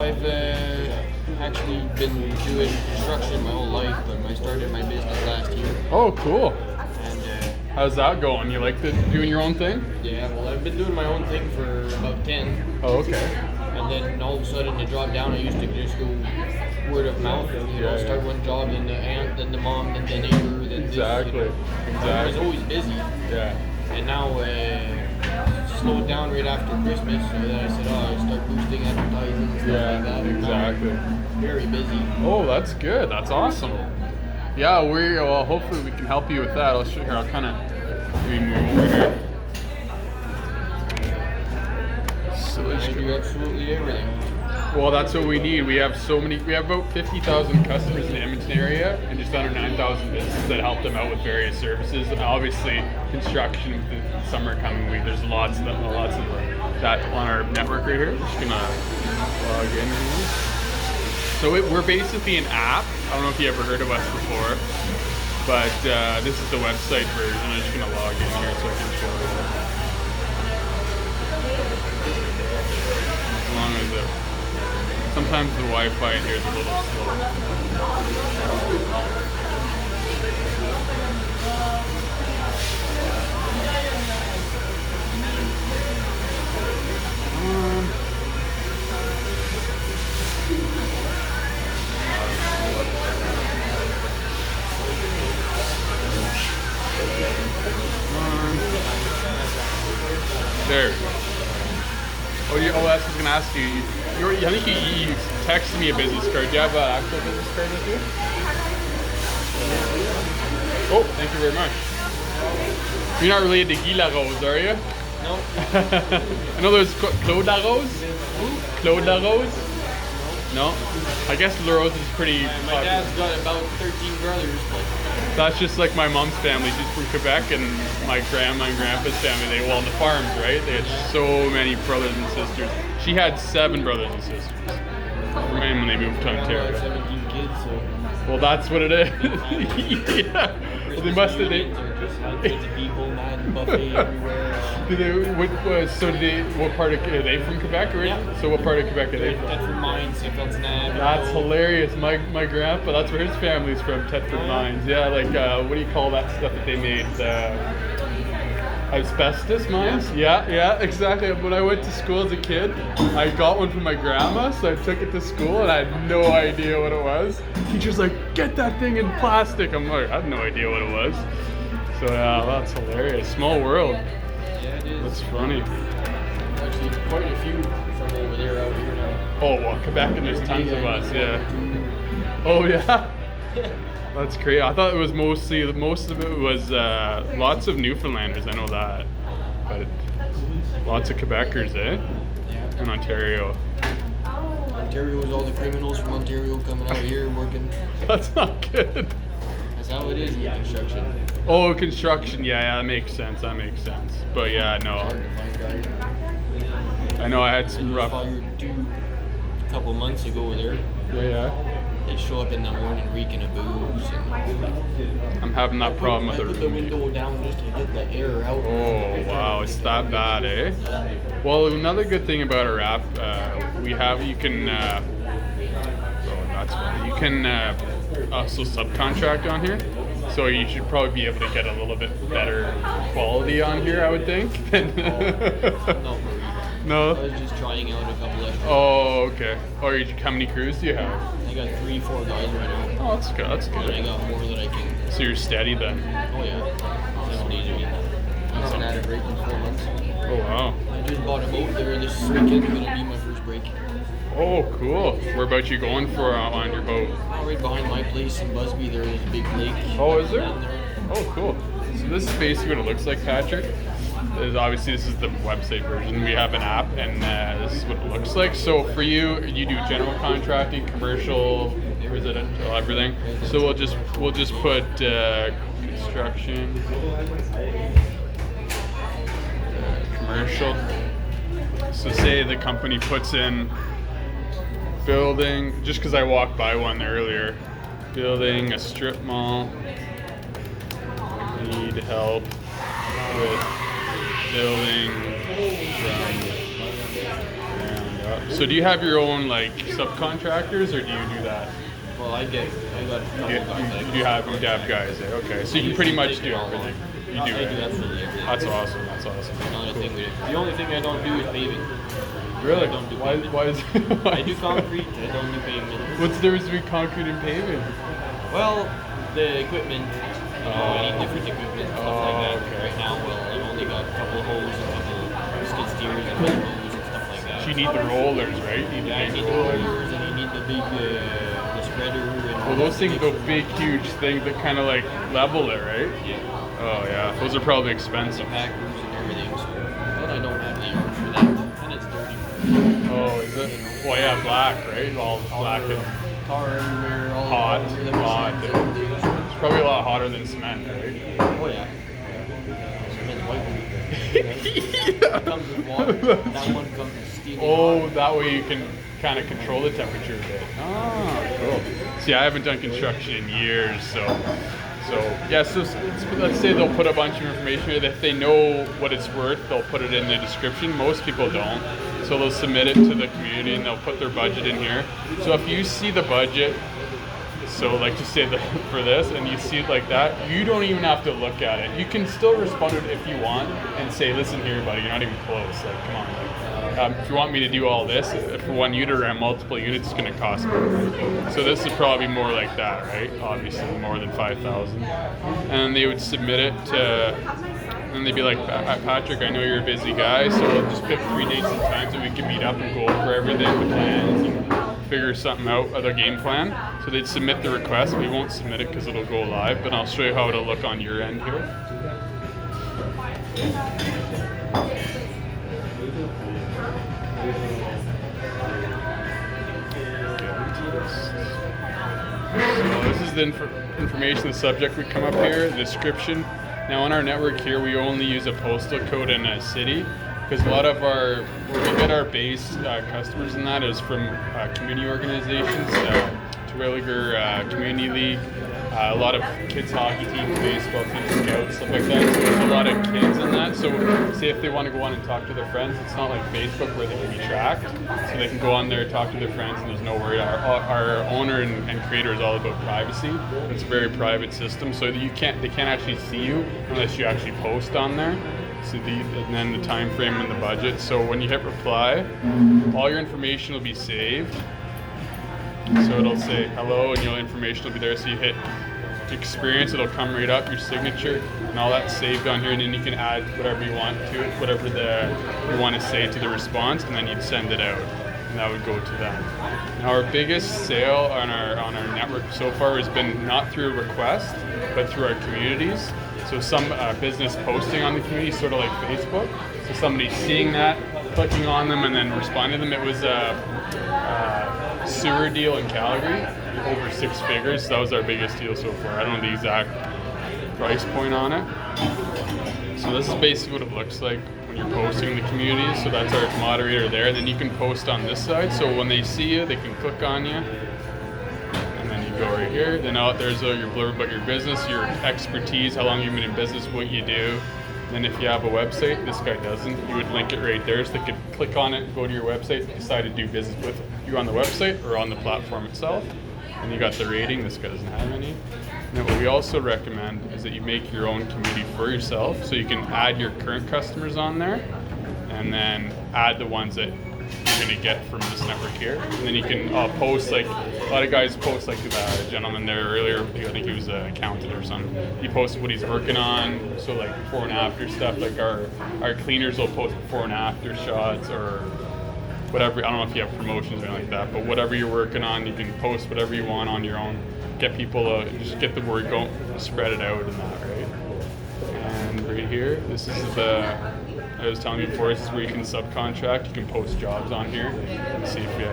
I've actually been doing construction my whole life, but I started my business last year. Oh, cool. And How's that going? You like doing your own thing? yeah, well, I've been doing my own thing for about 10. Oh, okay. And then all of a sudden it dropped down. I used to just go word of mouth. Start one job, then the aunt, then the mom, then the neighbor, then Exactly. this. I was always busy. Yeah. And now slowed down right after Christmas. So then I said, I'll start boosting advertising and stuff like that. And now exactly. I'm very busy. Oh, that's good. That's awesome. Yeah, well, hopefully we can help you with that. I'll show here. I'll kind of move over here. So I do absolutely everything. well, that's what we need. We have about 50,000 customers in the Edmonton area and just under 9,000 businesses that help them out with various services. Obviously, construction with the summer coming week, there's lots of that on our network right here. Just gonna log in here. So we're basically an app. I don't know if you ever heard of us before, but this is the website version. I'm just gonna log in here so I can show you. As long as sometimes the Wi-Fi in here is a little slow. There. Oh, that's what I was going to ask you. I think you texted me a business card. Do you have an actual business card with you? Oh, thank you very much. You're not related to Guy Larose, are you? No. I know there's Claude Larose. Claude Larose? No? I guess Larose is pretty My dad's got about 13 brothers, but that's just like my mom's family. She's from Quebec, and my grandma and grandpa's family, they were on the farms, right? They had so many brothers and sisters. She had 7 brothers and sisters when they moved to I have Ontario. 17 kids, so Well, that's what it is. Yeah. Well, they must have. reunions are just hundreds of people, man, buffet everywhere. What part of are they from Quebec originally? Yeah. So what part of Quebec are they from? Thetford Mines, St. That's hilarious. My grandpa, that's where his family's from, Thetford Mines. Yeah, like what do you call that stuff that they made? Asbestos mines? Yeah, exactly. When I went to school as a kid, I got one from my grandma, so I took it to school and I had no idea what it was. Teacher's like, get that thing in plastic. I'm like, I had no idea what it was. So yeah, that's hilarious. Small world. Yeah, it is. That's funny. Actually, quite a few from over there out here now. Oh, well, Quebec, and there's tons of us, yeah. Oh, yeah? That's great. I thought it was most of it was lots of Newfoundlanders, I know that. But lots of Quebecers, eh? Yeah. In Ontario. Ontario is all the criminals from Ontario coming out here working. That's not good. That's how it is in construction. Oh, construction, yeah, that makes sense, But yeah, It's no. hard to find guys. I know I had I some just rough... fired 2 a couple months ago there. Yeah. They show up in the morning reeking of booze. And I'm having that problem I with put the window down just to get the air out. Oh, wow, it's that bad, eh? Well, another good thing about our app, you can also subcontract on here. So you should probably be able to get a little bit better quality on here, I would think. I'm not worried. I No? was just trying out a couple extra. Oh, okay. How many crews do you have? I got 3-4 guys right now. Oh, that's good, And I got more that I can. So you're steady then? Oh yeah. 7 days a week. I haven't had a break in 4 months. Oh, wow. I just bought a boat there this weekend. Gonna be my first break. Oh, cool. Where about you going for on your boat? Right behind my place in Busby, there is a big lake. Oh, is there? Down there. Oh, cool. So this is basically what it looks like, Patrick. Obviously, this is the website version. We have an app, and this is what it looks like. So for you, you do general contracting, commercial, residential, everything. So we'll just put construction, commercial. So say the company puts in building, just because I walked by one earlier, building a strip mall. Need help with building from ground So do you have your own like subcontractors, or do you do that? Well, I got a couple You, guys. you have guys, eh? Okay. So you can pretty much do everything. You do I do it. absolutely everything. That's awesome. That's awesome. The only thing I don't do is paving. Really? I don't do Why? pavement. Why is? I do concrete. I don't do pavement. What's the difference between concrete and paving? Well, the equipment. I need different equipment and stuff like that. okay. Right now, well, I've only got a couple of hoses, a couple of skid steers, and other hoses and stuff like that. So you need the rollers, right? You need Yeah, I the need big the rollers. rollers, and you need the big the spreader. And Well, those things, those big, huge things that kind of like level it, right? Yeah. Oh yeah, those are probably The expensive. packers and everything. So, but I don't have the yard for that, and it's dirty. Oh, is it? Well, yeah, black, right? All black and Tar everywhere, all hot. over the Hot. machines and everything. It's probably a lot hotter than cement, right? Oh yeah. Cement's white. That comes with water. That one comes with steam. Oh, that way you can kind of control the temperature a bit. Ah, cool. See, I haven't done construction in years, so yeah. So let's say they'll put a bunch of information here. If they know what it's worth, they'll put it in the description. Most people don't, so they'll submit it to the community and they'll put their budget in here. So if you see the budget, so like just say that for this, and you see it like that, you don't even have to look at it. You can still respond to it if you want and say, listen here, buddy, you're not even close. Like, come on. If you want me to do all this, for one unit or multiple units, it's going to cost me. So this would probably be more like that, right? Obviously, more than 5,000. And they would submit it to, and they'd be like, Patrick, I know you're a busy guy, so just pick 3 dates and times that we can meet up and go over everything, the plans, and figure something out, other game plan. So they'd submit the request. We won't submit it because it'll go live, but I'll show you how it'll look on your end here. So this is the information, the subject would come up here, the description. Now on our network here, we only use a postal code and a city, because a lot of our, where we get our base customers in that is from community organizations, Terwilliger Community League, a lot of kids hockey teams, baseball teams, scouts, stuff like that. So there's a lot of kids in that. So say if they want to go on and talk to their friends, it's not like Facebook where they can be tracked. So they can go on there, talk to their friends, and there's no worry. Our owner and creator is all about privacy. It's a very private system, so they can't actually see you unless you actually post on there. So and then the time frame and the budget. So when you hit reply, all your information will be saved. So it'll say hello, and your information will be there. So you hit experience, it'll come right up, your signature, and all that's saved on here. And then you can add whatever you want to it, whatever you want to say to the response, and then you'd send it out, and that would go to them. Now our biggest sale on our network so far has been not through a request, but through our communities. So some business posting on the community, sort of like Facebook. So somebody seeing that, clicking on them, and then responding to them. It was a sewer deal in Calgary, over 6 figures. So that was our biggest deal so far. I don't know the exact price point on it. So this is basically what it looks like when you're posting in the community. So that's our moderator there. Then you can post on this side. So when they see you, they can click on you. And then you go right here. Then out there's your blurb about your business, your expertise, how long you've been in business, what you do. Then if you have a website, this guy doesn't, you would link it right there. So they could click on it, go to your website, decide to do business with you on the website or on the platform itself. And you got the rating, this guy doesn't have any. Now what we also recommend is that you make your own community for yourself. So you can add your current customers on there and then add the ones that you're gonna get from this network here. And then you can post, like a lot of guys post, like the gentleman there earlier, I think he was an accountant or something. He posted what he's working on, so like before and after stuff, like our cleaners will post before and after shots or whatever. I don't know if you have promotions or anything like that, but whatever you're working on, you can post whatever you want on your own. Get people to just get the word going, spread it out and that, right? And right here, this is I was telling you before, this is where you can subcontract. You can post jobs on here and see if you,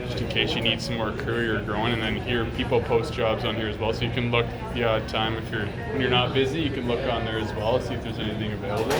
just in case you need some more crew, you're growing. And then here, people post jobs on here as well. So you can look the odd time when you're not busy, you can look on there as well, see if there's anything available.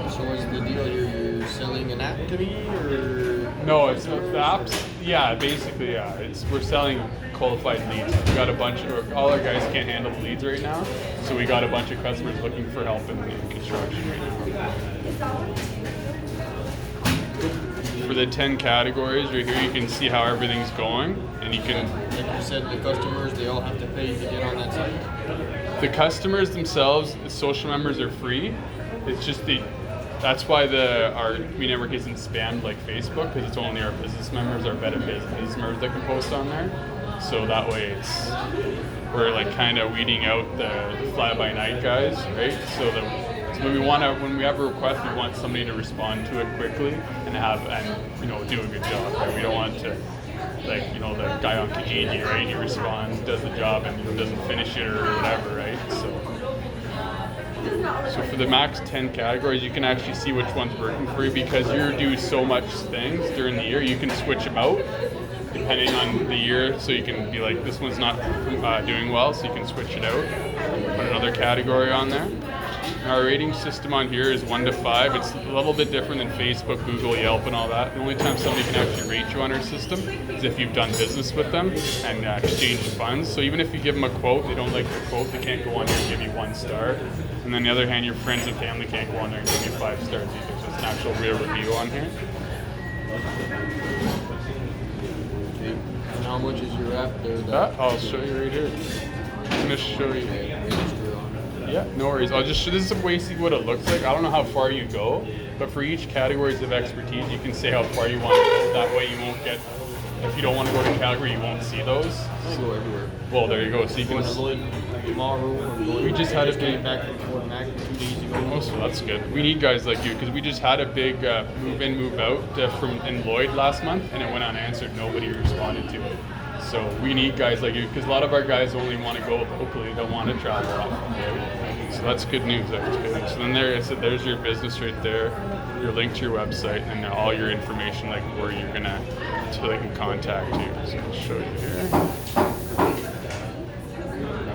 So is the deal here, you're selling an app to me, or? No, it's the apps. Yeah, basically, yeah. We're selling qualified leads. We got a bunch of, all our guys can't handle the leads right now, so we got a bunch of customers looking for help in construction right now. for the 10 categories right here, you can see how everything's going, and you can. Like you said, the customers, they all have to pay to get on that site. The customers themselves, the social members are free. It's just that's why our We Network isn't spammed like Facebook, because it's only our business members, our better business members that can post on there. So that way we're like kind of weeding out the fly-by-night guys, right? So when we have a request, we want somebody to respond to it quickly and do a good job. Right? We don't want to, like, the guy on Kijiji, right? He responds, does the job, and doesn't finish it or whatever, right? So for the max 10 categories, you can actually see which one's working for you, because you do so much things during the year. You can switch them out depending on the year, so you can be like, this one's not doing well, so you can switch it out, put another category on there. And our rating system on here is 1 to 5. It's a little bit different than Facebook, Google, Yelp, and all that. The only time somebody can actually rate you on our system is if you've done business with them and exchanged funds. So even if you give them a quote, they don't like the quote, they can't go on there and give you 1 star. And on the other hand, your friends and family can't go on there and give you 5 stars either. So it's an actual real review on here. Okay. And how much is your app there? I'll show you right here. I'm gonna show you. Register on it. Yeah, no worries. This is a way to see what it looks like. I don't know how far you go, but for each categories of expertise, you can say how far you want to go. That way you won't get, if you don't want to go to Calgary, you won't see those. I go everywhere. Well, there you go. So you can. We just had a big. Back from Fort Mac 2 days ago. Oh, so that's good. We need guys like you, because we just had a big move in, move out in Lloyd last month, and it went unanswered. Nobody responded to it. So we need guys like you, because a lot of our guys only want to go locally. They don't want to travel often. So that's good news. That's good news. So then there's your business right there, your link to your website, and all your information, like where you're gonna, so they can contact you. So I'll show you here.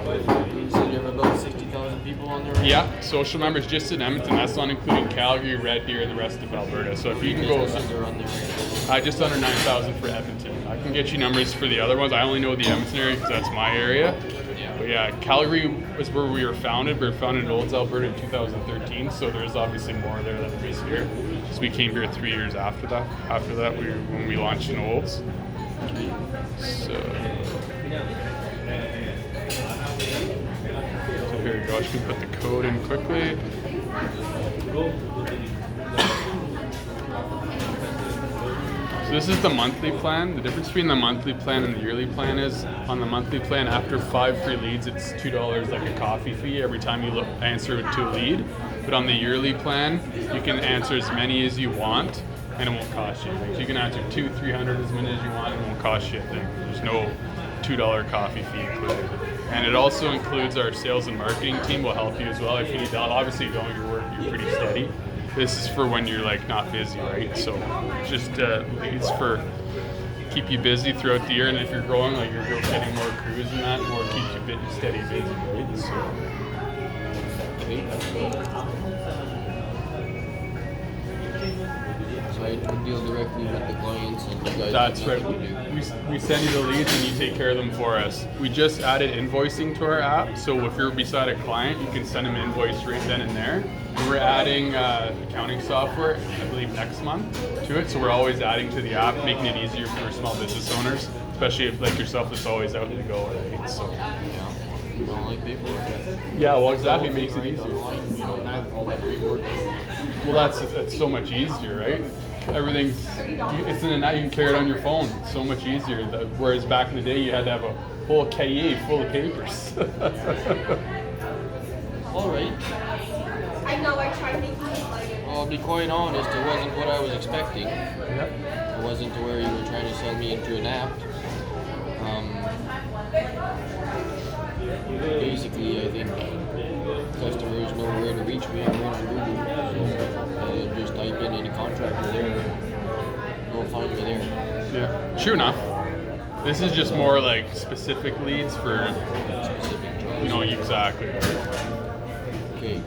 You said you have about 60,000 people on there right Yeah, social members just in Edmonton. That's not including Calgary, Red Deer, and the rest of Alberta. So if you can go, Businesses are on there right now. just under 9,000 for Edmonton. I can get you numbers for the other ones. I only know the Edmonton area because that's my area. But yeah, Calgary was where we were founded. We were founded in Olds, Alberta in 2013. So there's obviously more there than there is here. So we came here 3 years after that. When we launched in Olds. So here we go. I just can put the code in quickly. So this is the monthly plan. The difference between the monthly plan and the yearly plan is, on the monthly plan, after 5 free leads, it's $2 like a coffee fee every time you answer to a lead. But on the yearly plan, you can answer as many as you want, and it won't cost you anything. So you can answer 200, 300, as many as you want, and it won't cost you a thing. There's no $2 coffee fee included. And it also includes our sales and marketing team will help you as well if you need that. Obviously, you don't, you're pretty steady. This is for when you're like not busy, right? So just leads for keep you busy throughout the year, and if you're growing, like you're getting more crews and that, more keeps you steady busy, right? So. So I deal directly with the clients, and you guys. That's right. We send you the leads and you take care of them for us. We just added invoicing to our app, so if you're beside a client, you can send them an invoice right then and there. And we're adding accounting software, I believe, next month to it. So we're always adding to the app, making it easier for small business owners, especially if, like yourself, that's always out to go, right? So. You don't like paperwork. Yeah, well, exactly. It makes it easier. You don't have all that paperwork. Well, that's so much easier, right? Everything's, it's in an app, you can carry it on your phone. It's so much easier. Whereas back in the day, you had to have a whole cahier full of papers. All right. I know, I tried making it like. Well, I'll be quite honest, it wasn't what I was expecting. Yep. It wasn't to where you were trying to sell me into an app. Basically, I think customers know where to reach me. I'm on Google, so they just type in any contractor there, they'll find me there. Yeah. True enough. This is just more like specific leads for, Specific jobs. you know, exactly. Okay.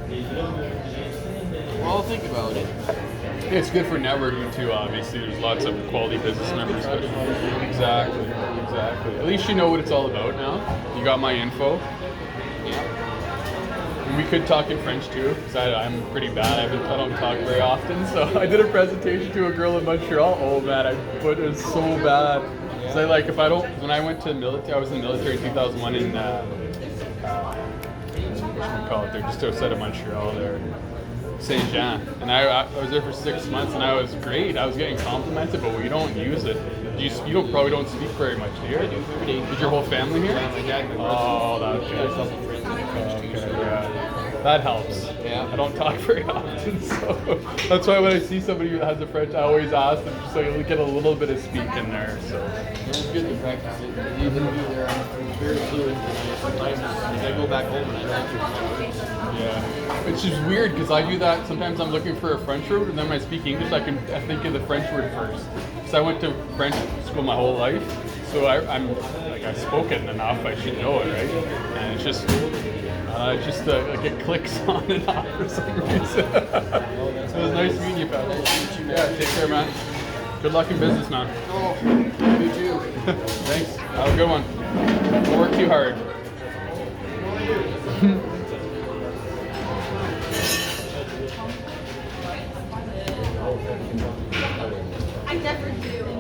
Well, I'll think about it. It's good for networking too, obviously. There's lots of quality business members. But exactly. At least you know what it's all about now. You got my info. Yeah. And we could talk in French too, because I'm pretty bad. I don't talk very often. So I did a presentation to a girl in Montreal. Oh man, it was so bad. Cause I like if I don't. When I went to the military, I was in the military in 2001 in what call it? They're just outside of Montreal there. Saint Jean, and I was there for 6 months, and I was great. I was getting complimented, but we don't use it. You don't probably don't speak very much, do you? I do every day. Is your whole family here? Yeah, my dad, my Oh, brother. that's I got a good. couple friends in French too. Okay, So. yeah. That helps. Yeah. I don't talk very often, so that's why when I see somebody who has a French, I always ask them so you get a little bit of speak in there. So. It's good to practice it. Because even me there, I'm very fluent. And sometimes I go back home and I don't use my words. Yeah, it's just weird because I do that. Sometimes I'm looking for a French word, and then when I speak English, I think of the French word first. Because I went to French school my whole life, so I'm like I've spoken enough. I should know it, right? And it's just like it clicks on and off for some reason. It was nice meeting you, pal. Nice to meet you, man. Yeah, take care, man. Good luck in business, man. Oh, you too. Thanks. Have a good one. Don't work too hard. I never